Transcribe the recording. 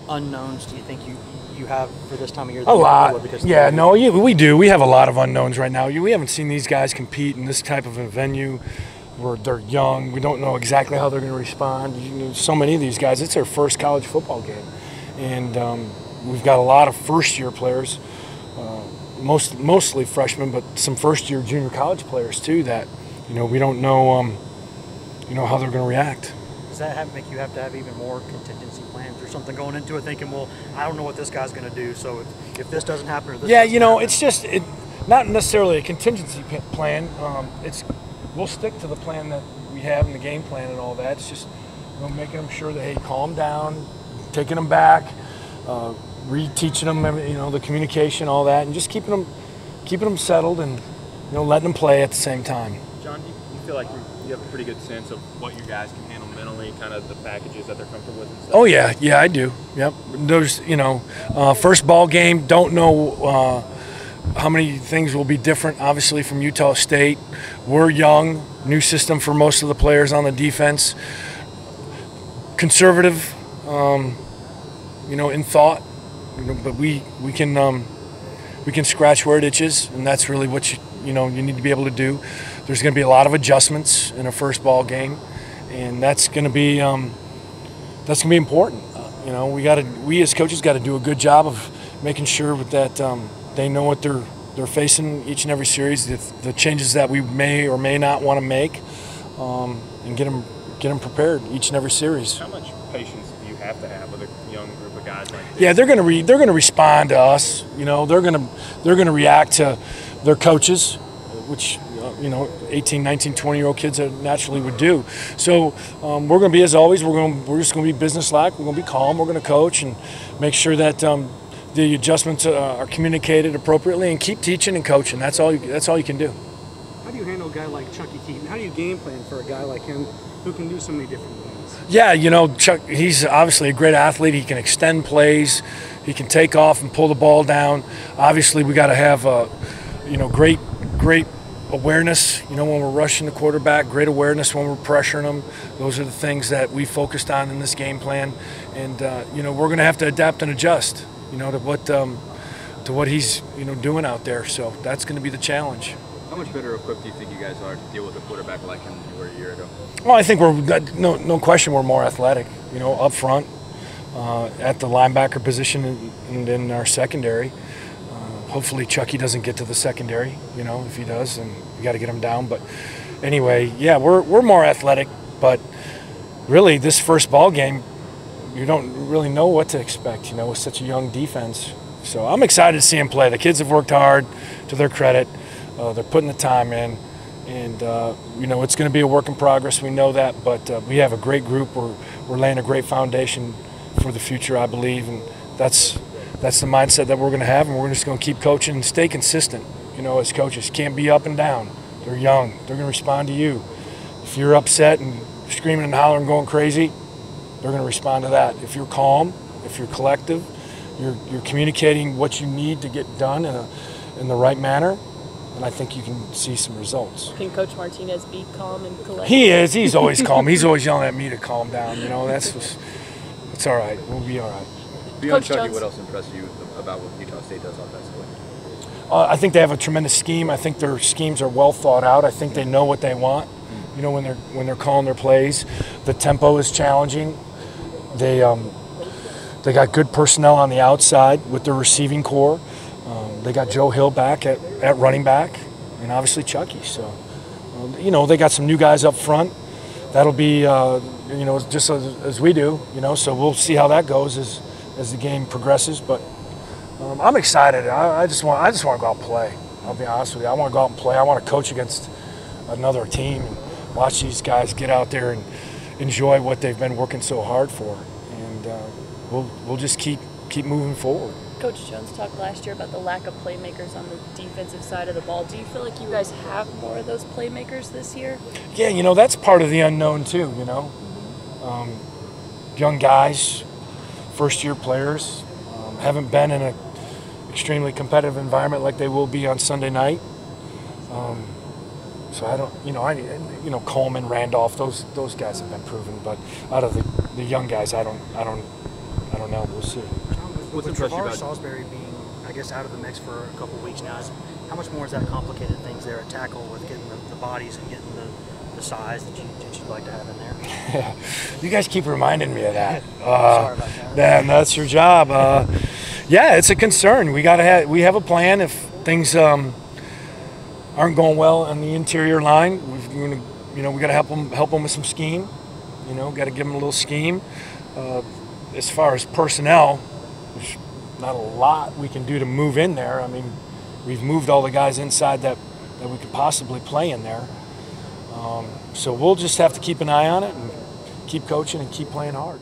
unknowns do you think you have for this time of year? A lot. Yeah, no, we do. We have a lot of unknowns right now. We haven't seen these guys compete in this type of a venue where they're young. We don't know exactly how they're going to respond. So many of these guys, it's their first college football game. And we've got a lot of first-year players, mostly freshmen, but some first-year junior college players too that, we don't know, how they're going to react. Does that make you have to have even more contingency plans or something going into it, thinking, well, I don't know what this guy's going to do, so if this doesn't happen or this doesn't happen. It's just not necessarily a contingency plan. We'll stick to the plan that we have in the game plan and all that. It's just making them sure that, hey, calm down, taking them back, reteaching them, the communication, all that, and just keeping them settled and letting them play at the same time. John, do you feel like you have a pretty good sense of what your guys can handle mentally, kind of the packages that they're comfortable with and stuff? Oh yeah, I do. Yep. There's first ball game. Don't know how many things will be different, obviously, from Utah State. We're young, new system for most of the players on the defense. Conservative, in thought, but we can scratch where it itches, and that's really what you need to be able to do. There's going to be a lot of adjustments in a first ball game, and that's going to be important. We as coaches got to do a good job of making sure that they know what they're facing each and every series, the changes that we may or may not want to make, and get them prepared each and every series. How much patience do you have to have with a young group of guys like this? Yeah, they're going to respond to us. They're going to react to their coaches, which 18, 19, 20-year-old kids naturally would do. So we're going to be, as always, we're just going to be businesslike. We're going to be calm. We're going to coach and make sure that the adjustments are communicated appropriately, and keep teaching and coaching. That's all you can do. How do you handle a guy like Chucky Keaton? How do you game plan for a guy like him who can do so many different things? Yeah, Chuck, he's obviously a great athlete. He can extend plays. He can take off and pull the ball down. Obviously, we got to have great awareness, when we're rushing the quarterback, great awareness when we're pressuring them. Those are the things that we focused on in this game plan. And, we're going to have to adapt and adjust, to what he's, doing out there. So that's going to be the challenge. How much better equipped do you think you guys are to deal with a quarterback like him than you were a year ago? Well, I think no question we're more athletic, up front, at the linebacker position and in our secondary. Hopefully Chucky doesn't get to the secondary, if he does, then we got to get him down. But anyway, yeah, we're more athletic, but really this first ball game, you don't really know what to expect, with such a young defense. So I'm excited to see him play. The kids have worked hard, to their credit. They're putting the time in, and it's going to be a work in progress. We know that, but we have a great group. We're laying a great foundation for the future, I believe, and that's the mindset that we're going to have, and we're just going to keep coaching and stay consistent. As coaches, can't be up and down. They're young. They're going to respond to you. If you're upset and screaming and hollering, going crazy, they're going to respond to that. If you're calm, if you're collective, you're communicating what you need to get done in the right manner, and I think you can see some results. Can Coach Martinez be calm and collected? He is. He's always calm. He's always yelling at me to calm down. It's all right. We'll be all right. Beyond Chucky, what else impressed you about what Utah State does offensively? I think they have a tremendous scheme. I think their schemes are well thought out. I think they know what they want. When they're calling their plays, the tempo is challenging. They got good personnel on the outside with their receiving core. They got Joe Hill back at running back, and obviously Chucky. So, they got some new guys up front. That'll be, just as we do. So we'll see how that goes as the game progresses. But I'm excited. I just want to go out and play. I'll be honest with you. I want to go out and play. I want to coach against another team and watch these guys get out there and enjoy what they've been working so hard for. And we'll just keep moving forward. Coach Jones talked last year about the lack of playmakers on the defensive side of the ball. Do you feel like you guys have more of those playmakers this year? Yeah, that's part of the unknown too, young guys, first-year players, haven't been in an extremely competitive environment like they will be on Sunday night. So I don't, Coleman, Randolph, those guys have been proven, but out of the young guys, I I don't know. We'll see. What's With impressed you Travar about Salisbury being, I guess, out of the mix for a couple of weeks now, how much more has that complicated things there at tackle with getting the bodies and getting the size that you'd like to have in there? You guys keep reminding me of that. Sorry about that. That's your job. Yeah, it's a concern. We have a plan. If things aren't going well on the interior line, we got to help them with some scheme. Got to give them a little scheme. As far as personnel, there's not a lot we can do to move in there. I mean, we've moved all the guys inside that we could possibly play in there. So we'll just have to keep an eye on it and keep coaching and keep playing hard.